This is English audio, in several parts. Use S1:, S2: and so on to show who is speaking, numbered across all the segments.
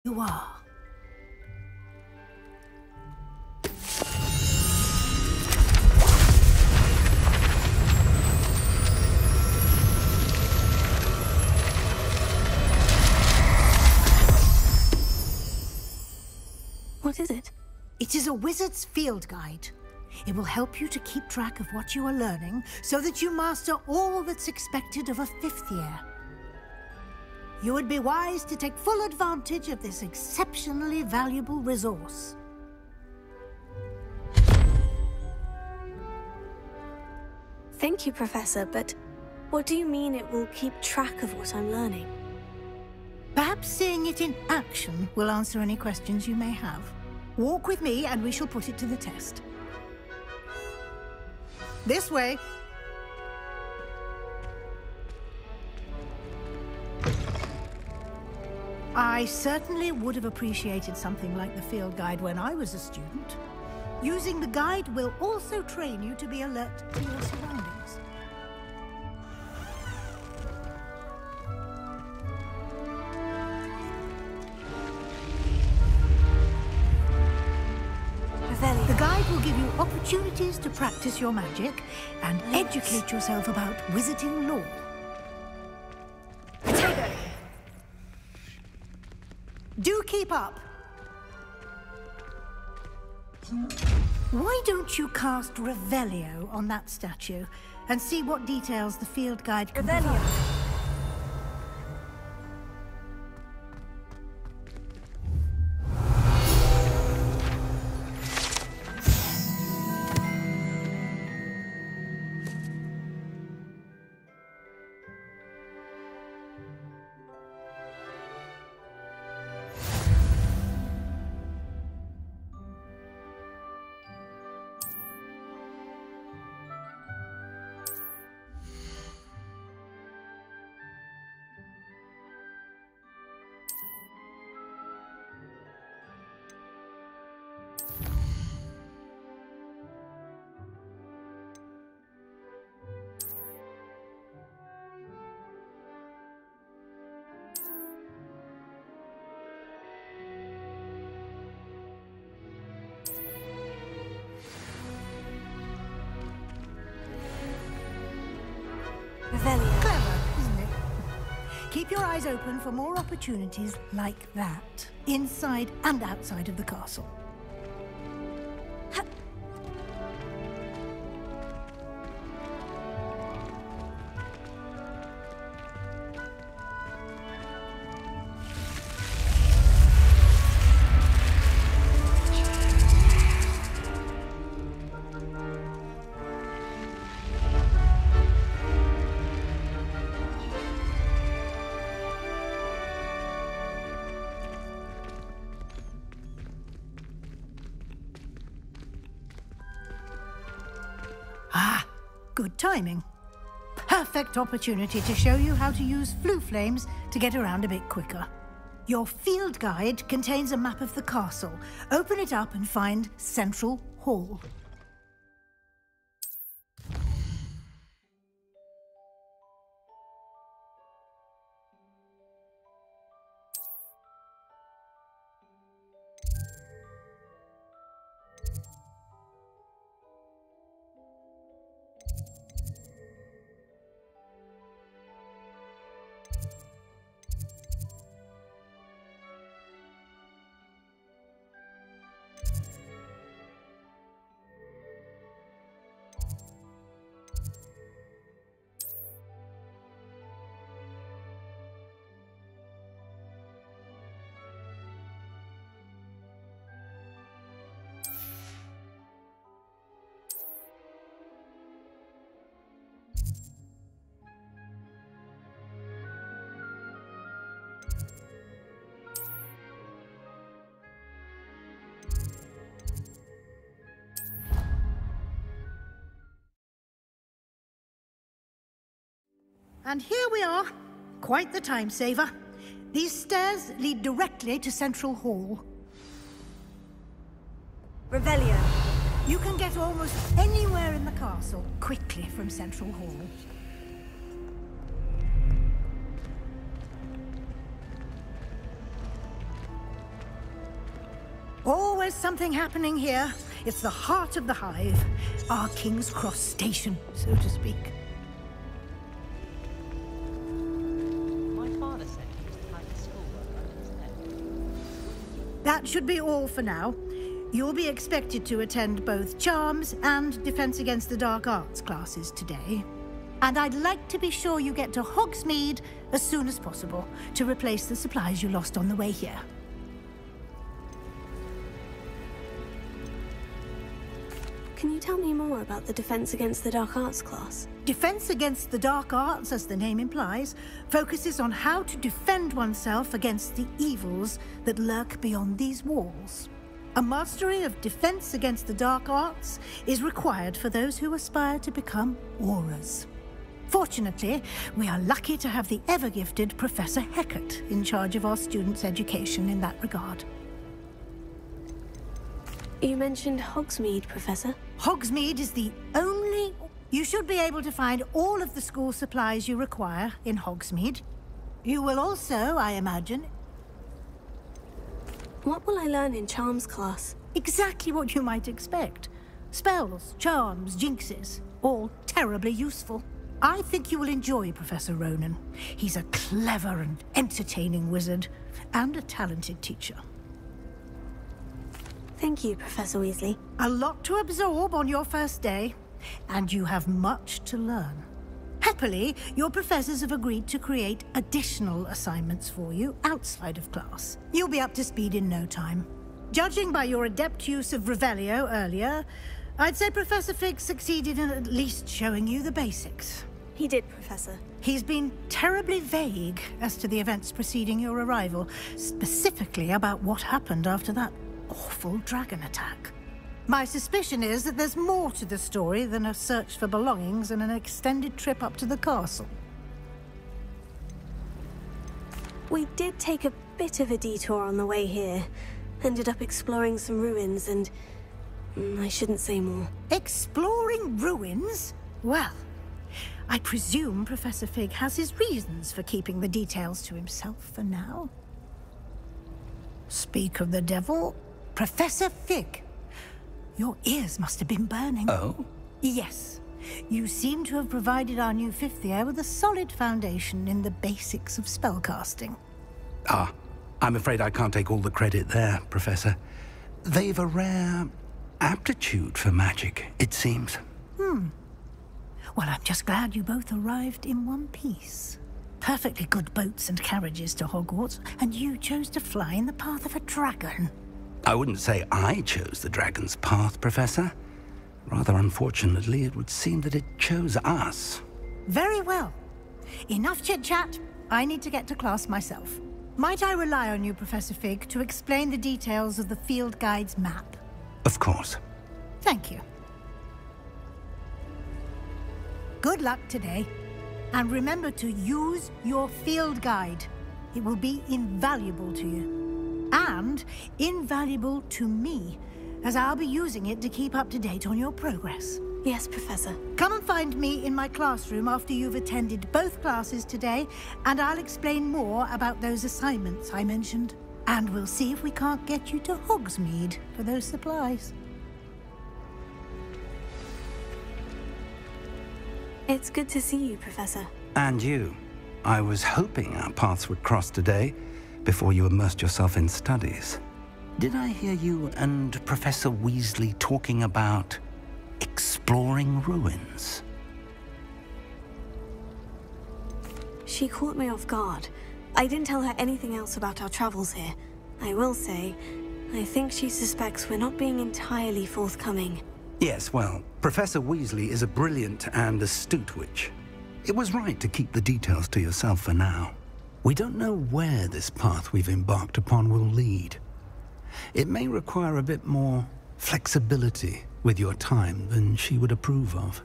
S1: You are.
S2: What is it?
S1: It is a wizard's field guide. It will help you to keep track of what you are learning so that you master all that's expected of a 5th year. You would be wise to take full advantage of this exceptionally valuable resource.
S2: Thank you, Professor, but what do you mean it will keep track of what I'm learning?
S1: Perhaps seeing it in action will answer any questions you may have. Walk with me and we shall put it to the test. This way. I certainly would have appreciated something like the field guide when I was a student. Using the guide will also train you to be alert to your surroundings. The guide will give you opportunities to practice your magic and educate yourself about wizarding lore. Do keep up. Why don't you cast Revelio on that statue and see what details the field guide can provide? Clever, isn't it? Keep your eyes open for more opportunities like that, inside and outside of the castle. Good timing. Perfect opportunity to show you how to use flue flames to get around a bit quicker. Your field guide contains a map of the castle. Open it up and find Central Hall. And here we are. Quite the time saver. These stairs lead directly to Central Hall.
S2: Revelio.
S1: You can get almost anywhere in the castle quickly from Central Hall. Always something happening here. It's the heart of the hive. Our King's Cross station, so to speak.
S3: My father said he was type of schoolwork instead.
S1: That should be all for now. You'll be expected to attend both Charms and Defense Against the Dark Arts classes today. And I'd like to be sure you get to Hogsmeade as soon as possible to replace the supplies you lost on the way here.
S2: Can you tell me more about the Defense Against the Dark Arts class?
S1: Defense Against the Dark Arts, as the name implies, focuses on how to defend oneself against the evils that lurk beyond these walls. A mastery of Defense Against the Dark Arts is required for those who aspire to become Aurors. Fortunately, we are lucky to have the ever-gifted Professor Hecat in charge of our students' education in that regard.
S2: You mentioned Hogsmeade, Professor.
S1: Hogsmeade is the only... You should be able to find all of the school supplies you require in Hogsmeade. You will also, I imagine...
S2: What will I learn in Charms class?
S1: Exactly what you might expect. Spells, charms, jinxes, all terribly useful. I think you will enjoy Professor Ronan. He's a clever and entertaining wizard, and a talented teacher.
S2: Thank you, Professor Weasley.
S1: A lot to absorb on your first day, and you have much to learn. Happily, your professors have agreed to create additional assignments for you outside of class. You'll be up to speed in no time. Judging by your adept use of Revelio earlier, I'd say Professor Fig succeeded in at least showing you the basics.
S2: He did, Professor.
S1: He's been terribly vague as to the events preceding your arrival, specifically about what happened after that awful dragon attack. My suspicion is that there's more to the story than a search for belongings and an extended trip up to the castle.
S2: We did take a bit of a detour on the way here. Ended up exploring some ruins and... I shouldn't say more.
S1: Exploring ruins? Well, I presume Professor Fig has his reasons for keeping the details to himself for now. Speak of the devil, Professor Fig. Your ears must have been burning.
S4: Oh?
S1: Yes. You seem to have provided our new fifth year with a solid foundation in the basics of spellcasting.
S4: Ah, I'm afraid I can't take all the credit there, Professor. They've a rare aptitude for magic, it seems.
S1: Well, I'm just glad you both arrived in one piece. Perfectly good boats and carriages to Hogwarts, and you chose to fly in the path of a dragon.
S4: I wouldn't say I chose the dragon's path, Professor. Rather unfortunately, it would seem that it chose us.
S1: Very well. Enough chit-chat. I need to get to class myself. Might I rely on you, Professor Fig, to explain the details of the field guide's map?
S4: Of course.
S1: Thank you. Good luck today. And remember to use your field guide. It will be invaluable to you. And invaluable to me, as I'll be using it to keep up to date on your progress.
S2: Yes, Professor.
S1: Come and find me in my classroom after you've attended both classes today, and I'll explain more about those assignments I mentioned. And we'll see if we can't get you to Hogsmeade for those supplies.
S2: It's good to see you, Professor.
S4: And you. I was hoping our paths would cross today, before you immersed yourself in studies. Did I hear you and Professor Weasley talking about exploring ruins?
S2: She caught me off guard. I didn't tell her anything else about our travels here. I will say, I think she suspects we're not being entirely forthcoming.
S4: Yes, well, Professor Weasley is a brilliant and astute witch. It was right to keep the details to yourself for now. We don't know where this path we've embarked upon will lead. It may require a bit more flexibility with your time than she would approve of.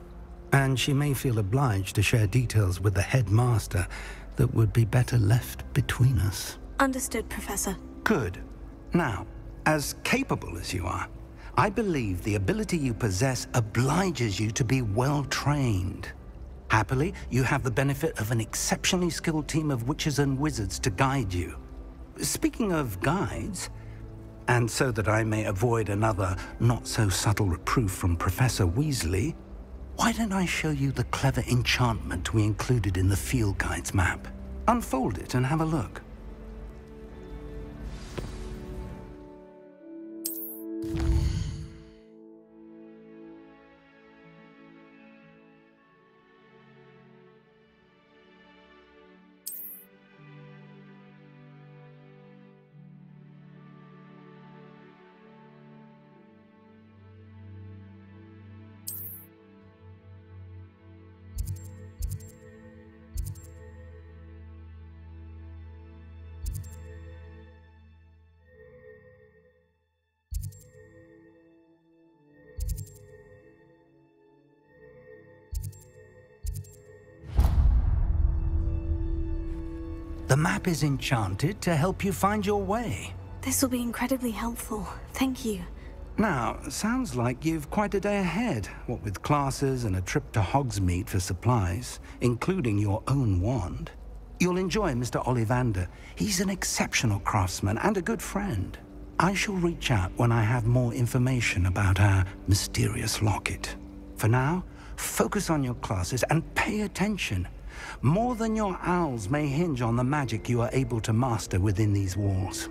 S4: And she may feel obliged to share details with the headmaster that would be better left between us.
S2: Understood, Professor.
S4: Good. Now, as capable as you are, I believe the ability you possess obliges you to be well-trained. Happily, you have the benefit of an exceptionally skilled team of witches and wizards to guide you. Speaking of guides, And so that I may avoid another not-so-subtle reproof from Professor Weasley, why don't I show you the clever enchantment we included in the field guide's map? Unfold it and have a look. The map is enchanted to help you find your way.
S2: This will be incredibly helpful. Thank you.
S4: Now, sounds like you've quite a day ahead, what with classes and a trip to Hogsmeade for supplies, including your own wand. You'll enjoy Mr. Ollivander. He's an exceptional craftsman and a good friend. I shall reach out when I have more information about our mysterious locket. For now, focus on your classes and pay attention. More than your owls may hinge on the magic you are able to master within these walls.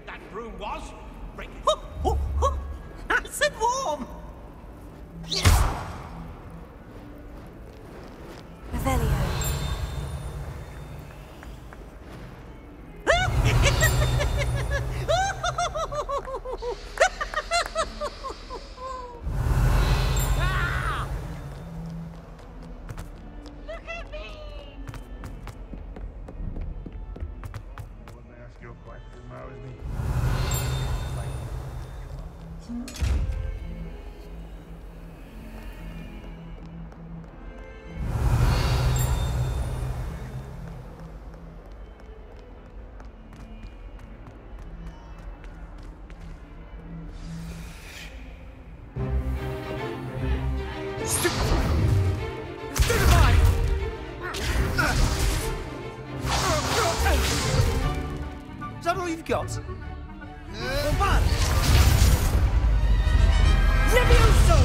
S5: That room was. Break it.
S6: I said warm!
S2: Revelio.
S5: Look at me!
S7: Ask your question, Mosley.
S6: Is that all you've got? Bad. Levioso!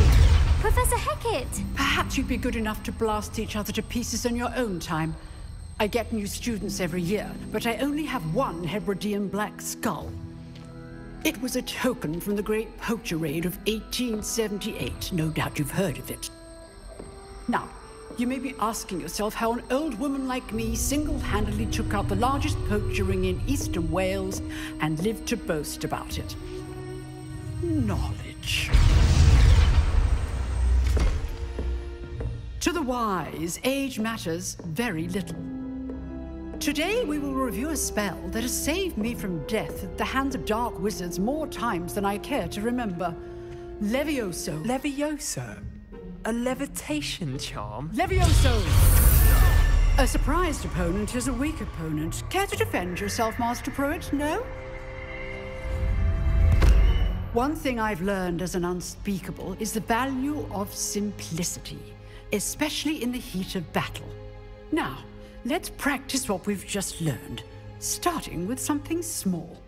S8: Professor Hecat!
S9: Perhaps you'd be good enough to blast each other to pieces in your own time. I get new students every year, but I only have one Hebridean black skull. It was a token from the Great Poacher Raid of 1878. No doubt you've heard of it. Now, you may be asking yourself how an old woman like me single-handedly took out the largest poacher ring in eastern Wales and lived to boast about it. Knowledge. To the wise, age matters very little. Today we will review a spell that has saved me from death at the hands of dark wizards more times than I care to remember. Levioso.
S6: Levioso? A levitation charm?
S9: Levioso! A surprised opponent is a weak opponent. Care to defend yourself, Master Pruitt? No? One thing I've learned as an unspeakable is the value of simplicity, especially in the heat of battle. Now, let's practice what we've just learned, starting with something small.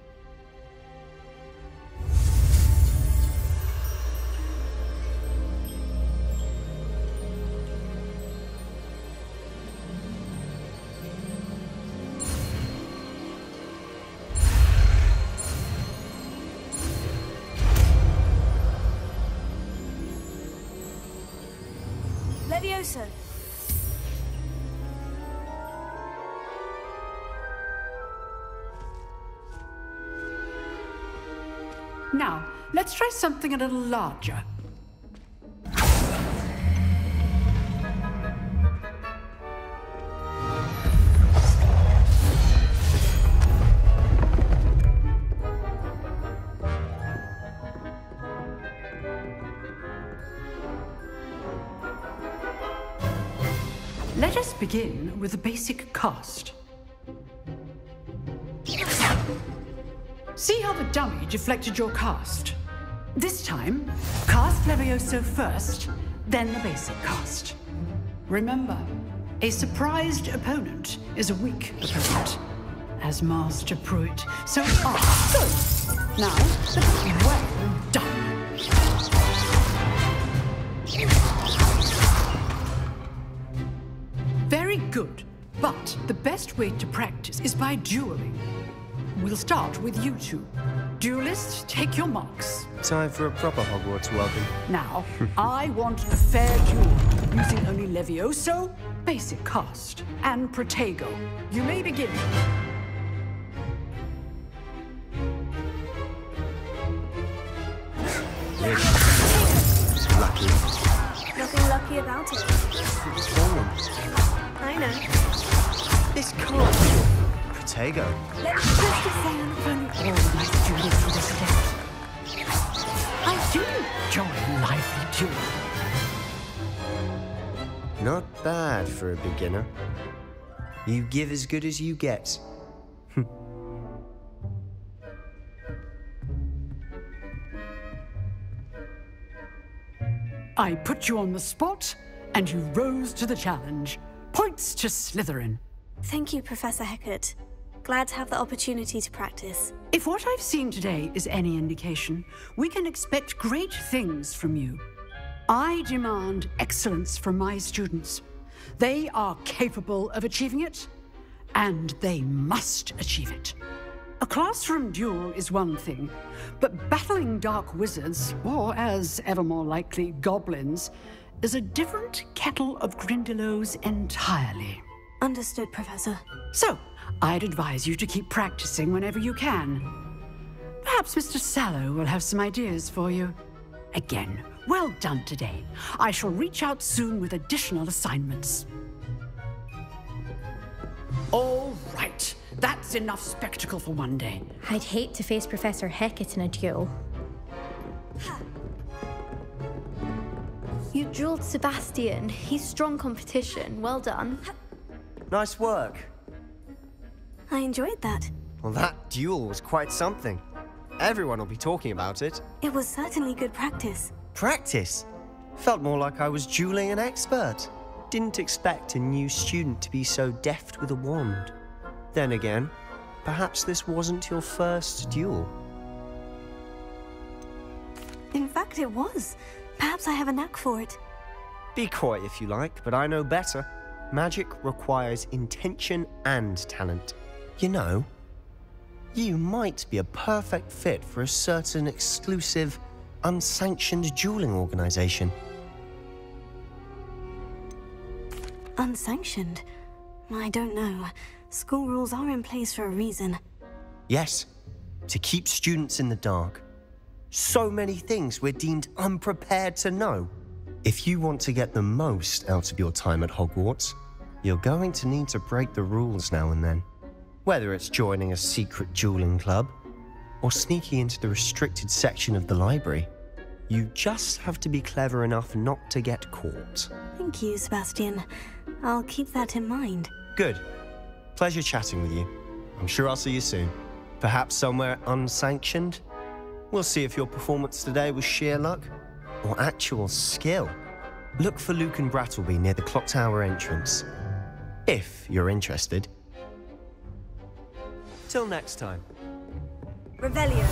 S2: Levioso.
S9: Now, let's try something a little larger. Let us begin with the basic cast. See how the dummy deflected your cast? This time, cast Levioso first, then the basic cast. Remember, a surprised opponent is a weak opponent, as Master Pruitt so asks. Good. Now, that's well done. Very good, but the best way to practice is by dueling. We'll start with you two. Duelists, take your marks.
S6: Time for a proper Hogwarts welcome.
S9: Now, I want a fair duel, using only Levioso, basic cast, and Protego. You may begin.
S6: Lucky.
S2: Nothing lucky about it.
S6: What's wrong?
S2: I know.
S6: This can't be Protego.
S2: Let's just say
S9: If only all my students would accept. I do enjoy lively dueling.
S6: Not bad for a beginner. You give as good as you get.
S9: I put you on the spot, and you rose to the challenge. Points to Slytherin.
S2: Thank you, Professor Hecat. Glad to have the opportunity to practice.
S9: If what I've seen today is any indication, we can expect great things from you. I demand excellence from my students. They are capable of achieving it, and they must achieve it. A classroom duel is one thing, but battling dark wizards, or as ever more likely, goblins, is a different kettle of Grindylows entirely.
S2: Understood, Professor.
S9: So, I'd advise you to keep practicing whenever you can. Perhaps Mr. Sallow will have some ideas for you. Again, well done today. I shall reach out soon with additional assignments. All right. That's enough spectacle for one day.
S7: I'd hate to face Professor Hecat in a duel. You dueled Sebastian. He's strong competition. Well done.
S6: Nice work.
S2: I enjoyed that.
S6: Well, that duel was quite something. Everyone will be talking about it.
S2: It was certainly good practice.
S6: Practice? Felt more like I was dueling an expert. Didn't expect a new student to be so deft with a wand. Then again, perhaps this wasn't your first duel.
S2: In fact, it was. Perhaps I have a knack for it.
S6: Be coy if you like, but I know better. Magic requires intention and talent. You know, you might be a perfect fit for a certain exclusive, unsanctioned dueling organization.
S2: Unsanctioned? I don't know. School rules are in place for a reason.
S6: Yes, to keep students in the dark. So many things we're deemed unprepared to know. If you want to get the most out of your time at Hogwarts, you're going to need to break the rules now and then. Whether it's joining a secret dueling club or sneaking into the restricted section of the library, you just have to be clever enough not to get caught.
S2: Thank you, Sebastian. I'll keep that in mind.
S6: Good. Pleasure chatting with you. I'm sure I'll see you soon. Perhaps somewhere unsanctioned? We'll see if your performance today was sheer luck or actual skill. Look for Luke and Brattleby near the clock tower entrance, if you're interested. Till next time.
S2: Revelio.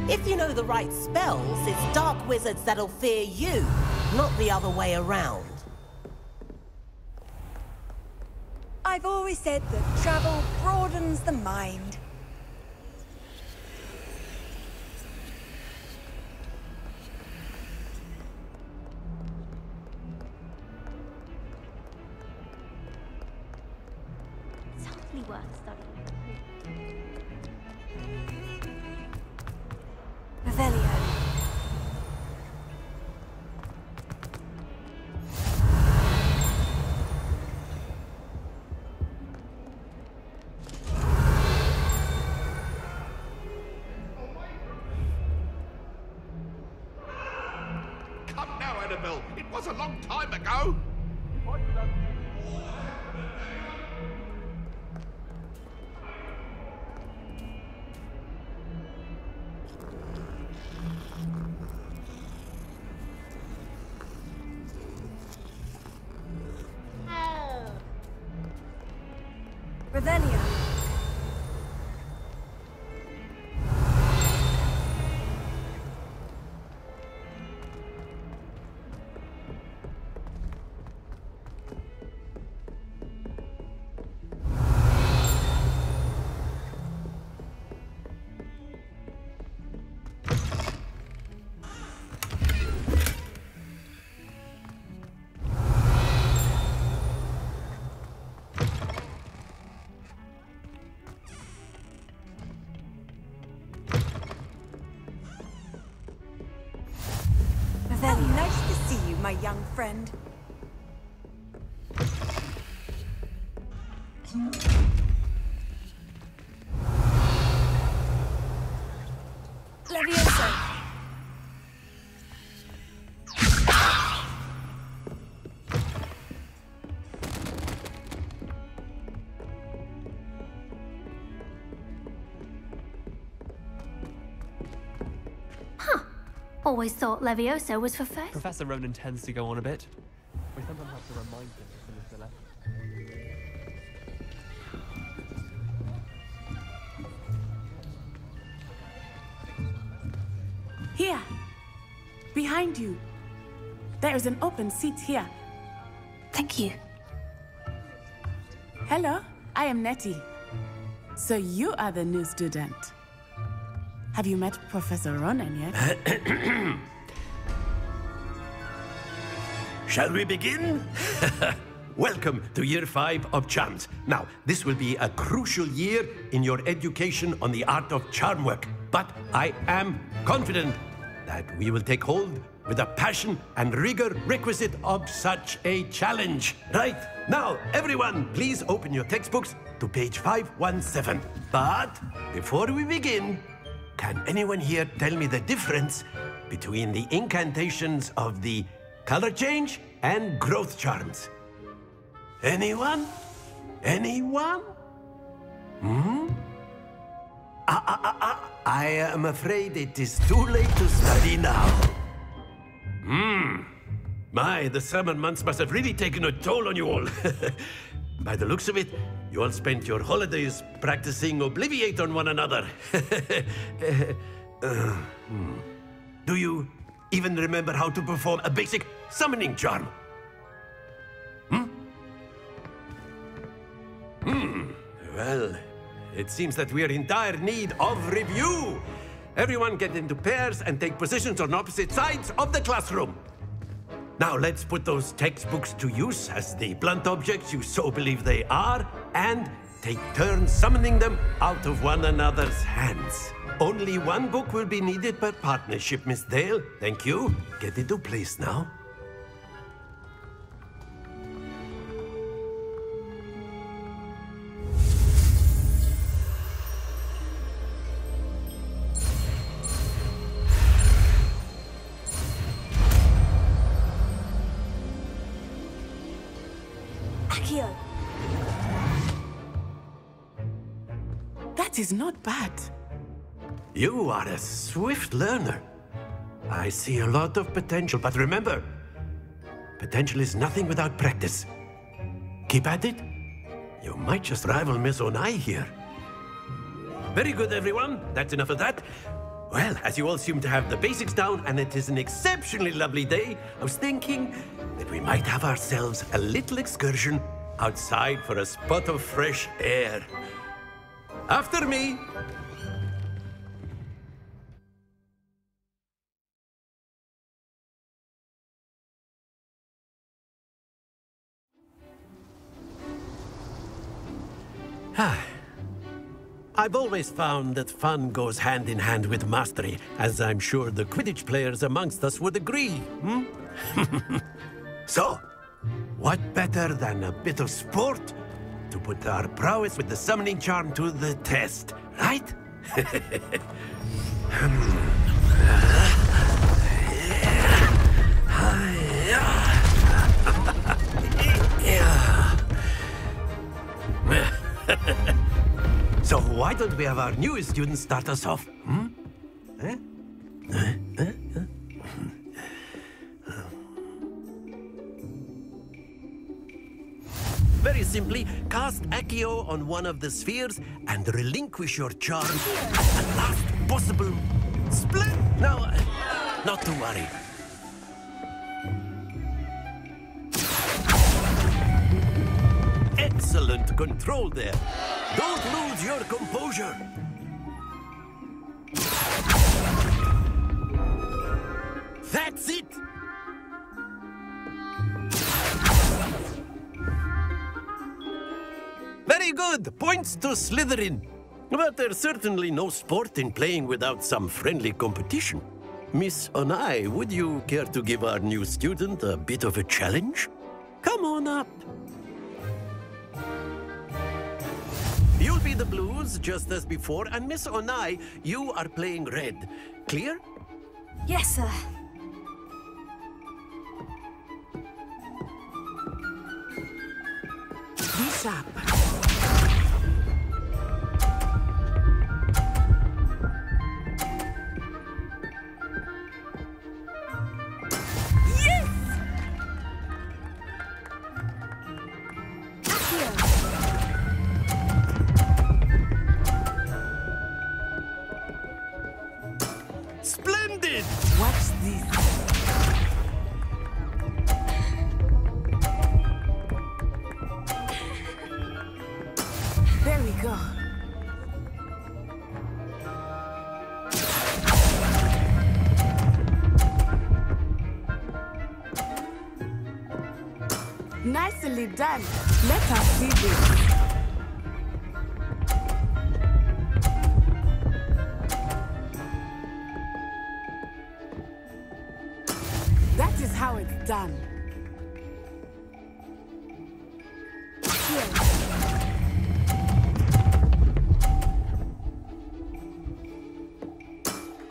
S8: If you know the right spells, it's dark wizards that'll fear you, not the other way around.
S10: I've always said that travel broadens the mind.
S5: Annabelle. It was a long time ago.
S10: Revelio. Nice to see you, my young friend. Levioso.
S7: Always thought Levioso was for first.
S11: Professor Ronan tends to go on a bit. We sometimes have to remind him to finish the lesson.
S12: Here. Behind you. There is an open seat here.
S2: Thank you.
S12: Hello, I am Nettie. So you are the new student. Have you met Professor Ronan yet?
S13: Shall we begin? Welcome to Year 5 of Charms. Now, this will be a crucial year in your education on the art of charm work. But I am confident that we will take hold with the passion and rigor requisite of such a challenge. Right, now, everyone, please open your textbooks to page 517. But before we begin, can anyone here tell me the difference between the incantations of the color change and growth charms? Anyone? Anyone? I am afraid it is too late to study now. My, the summer months must have really taken a toll on you all. By the looks of it, you all spent your holidays practicing Obliviate on one another. Do you even remember how to perform a basic summoning charm? Well, it seems that we are in dire need of review. Everyone get into pairs and take positions on opposite sides of the classroom. Now let's put those textbooks to use as the blunt objects you so believe they are, and take turns summoning them out of one another's hands. Only one book will be needed per partnership, Miss Dale. Thank you. Get into place now.
S12: That is not bad.
S13: You are a swift learner. I see a lot of potential, but remember, potential is nothing without practice. Keep at it. You might just rival Miss Onai here. Very good, everyone. That's enough of that. Well, as you all seem to have the basics down, and it is an exceptionally lovely day, I was thinking that we might have ourselves a little excursion outside for a spot of fresh air. After me. I've always found that fun goes hand in hand with mastery, as I'm sure the Quidditch players amongst us would agree. So, what better than a bit of sport to put our prowess with the summoning charm to the test, right? why don't we have our newest student start us off? Very simply, cast Accio on one of the spheres and relinquish your charm at the last possible split. No, not to worry. Excellent control there. Don't lose your composure. That's it. Very good. Points to Slytherin. But there's certainly no sport in playing without some friendly competition. Miss Onai, would you care to give our new student a bit of a challenge? Come on up. You'll be the blues, just as before, and Miss Onai, you are playing red. Clear?
S2: Yes, sir.
S12: Be sharp.
S13: Splendid!
S12: Watch this. There we go. Nicely done. Let us see this. That is how it's done.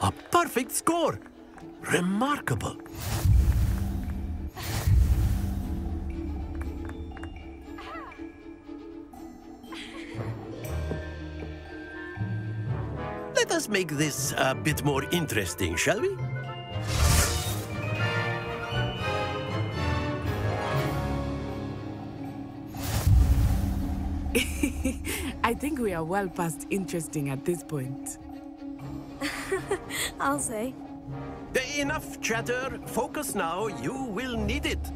S13: A perfect score. Remarkable. Let us make this a bit more interesting, shall we?
S12: I think we are well past interesting at this point.
S2: I'll say.
S13: Enough chatter. Focus now. You will need it.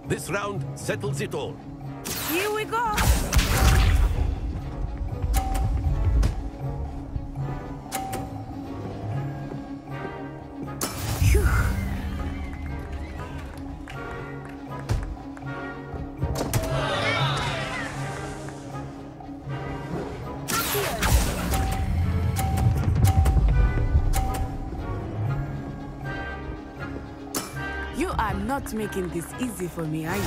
S13: This round settles it all.
S12: Here we go. You are not making this easy for me, are you?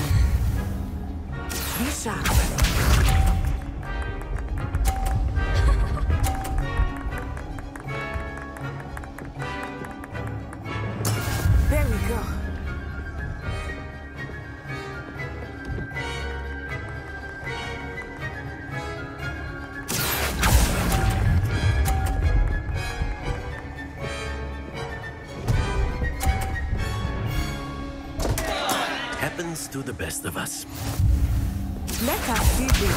S12: Be sharp. There we go.
S13: Happens to the best of us.
S12: Let us see this.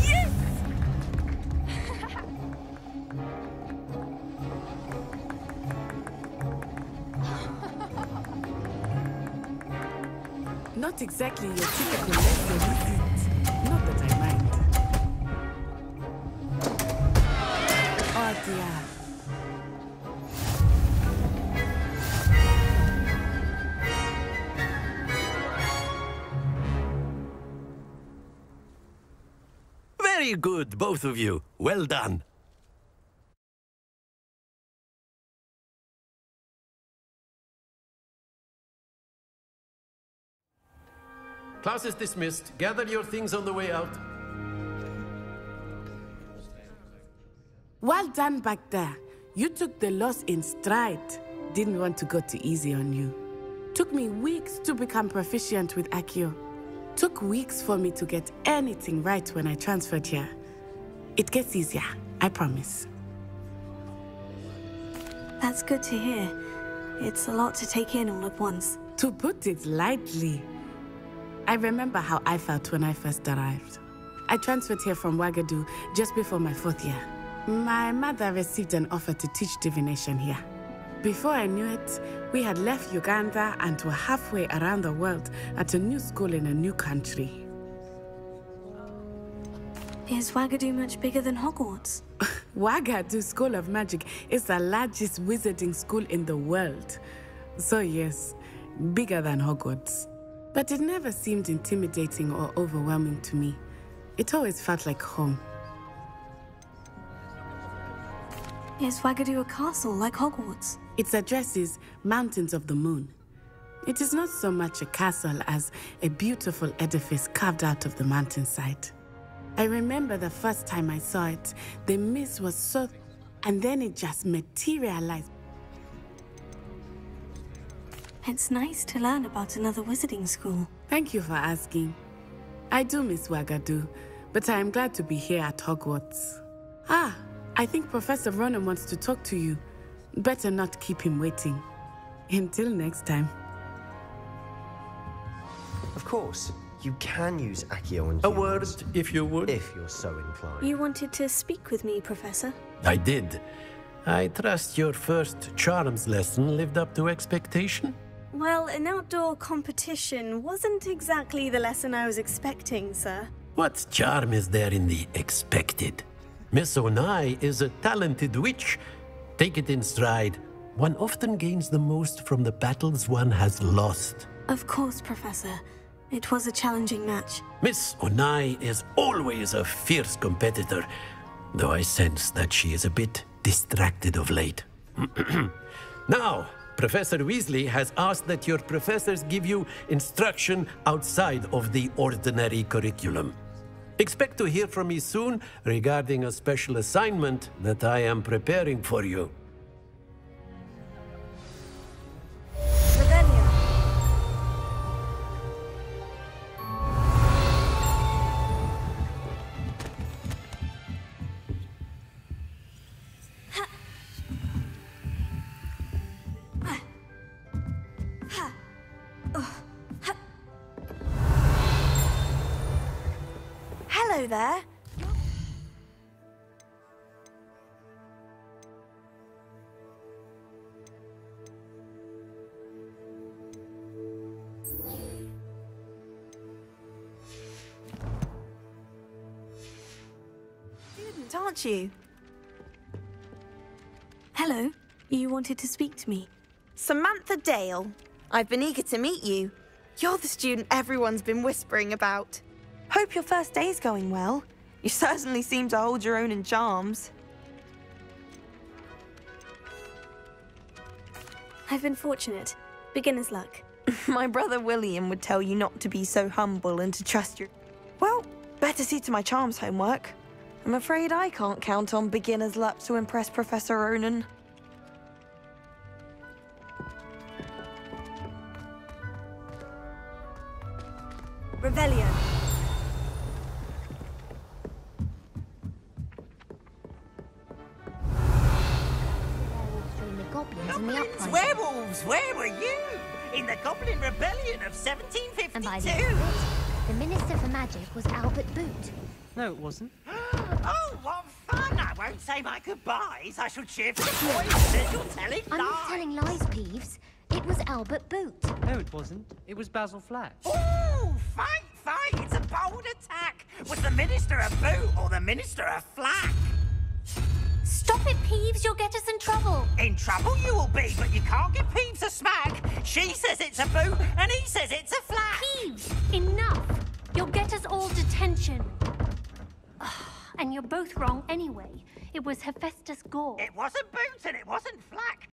S12: Yes! Not exactly your typical lesson, is it? Not that I mind. Oh dear.
S13: Very good, both of you. Well done. Class is dismissed. Gather your things on the way out.
S12: Well done back there. You took the loss in stride. Didn't want to go too easy on you. Took me weeks to become proficient with Accio. Took weeks for me to get anything right when I transferred here. It gets easier, I promise.
S2: That's good to hear. It's a lot to take in all at once.
S12: To put it lightly, I remember how I felt when I first arrived. I transferred here from Ouagadougou just before my 4th year. My mother received an offer to teach divination here. Before I knew it, we had left Uganda and were halfway around the world at a new school in a new country.
S2: Is Ouagadougou much bigger than Hogwarts?
S12: Ouagadougou School of Magic is the largest wizarding school in the world. So yes, bigger than Hogwarts. But it never seemed intimidating or overwhelming to me. It always felt like home.
S2: Is Ouagadougou a castle like Hogwarts?
S12: Its address is Mountains of the Moon. It is not so much a castle as a beautiful edifice carved out of the mountainside. I remember the first time I saw it, the mist was so... and then it just materialized.
S2: It's nice to learn about another wizarding school.
S12: Thank you for asking. I do miss Ouagadougou, but I am glad to be here at Hogwarts. Ah, I think Professor Ronan wants to talk to you. Better not keep him waiting. Until next time.
S6: Of course, you can use Accio and
S13: A word, if you would.
S6: if you're so inclined.
S2: You wanted to speak with me, Professor?
S13: I did. I trust your first charms lesson lived up to expectation?
S2: Well, an outdoor competition wasn't exactly the lesson I was expecting, sir.
S13: What charm is there in the expected? Miss Onai is a talented witch. Take it in stride. One often gains the most from the battles one has lost.
S2: Of course, Professor. It was a challenging match.
S13: Miss Onai is always a fierce competitor, though I sense that she is a bit distracted of late. Now, Professor Weasley has asked that your professors give you instruction outside of the ordinary curriculum. Expect to hear from me soon regarding a special assignment that I am preparing for you.
S10: Hello there. Student, aren't you?
S2: Hello. You wanted to speak to me?
S10: Samantha Dale. I've been eager to meet you. You're the student everyone's been whispering about. Hope your first day's going well. You certainly seem to hold your own in charms.
S2: I've been fortunate. Beginner's luck.
S10: My brother William would tell you not to be so humble and to trust your... Well, better see to my charms homework. I'm afraid I can't count on beginner's luck to impress Professor Ronan. Revelio.
S14: Goblins, werewolves, where were you? In the Goblin Rebellion of 1752. And by the end of it,
S15: the Minister for Magic was Albert Boot.
S3: No, it wasn't.
S14: Oh, what fun! I won't say my goodbyes. I shall cheer for the boys that you're telling
S15: I'm
S14: lies.
S15: not telling lies, Peeves. It was Albert Boot.
S3: No, it wasn't. It was Basil Flash.
S14: Oh, fight! It's a bold attack. Was the Minister a boot or the Minister a flack?
S15: Stop it, Peeves. You'll get us in trouble.
S14: In trouble you will be, but you can't give Peeves a smack. She says it's a boot, and he says it's a flack.
S15: Peeves, enough. You'll get us all detention. And you're both wrong anyway. It was Hephaestus Gore.
S14: It wasn't boot and it wasn't flack.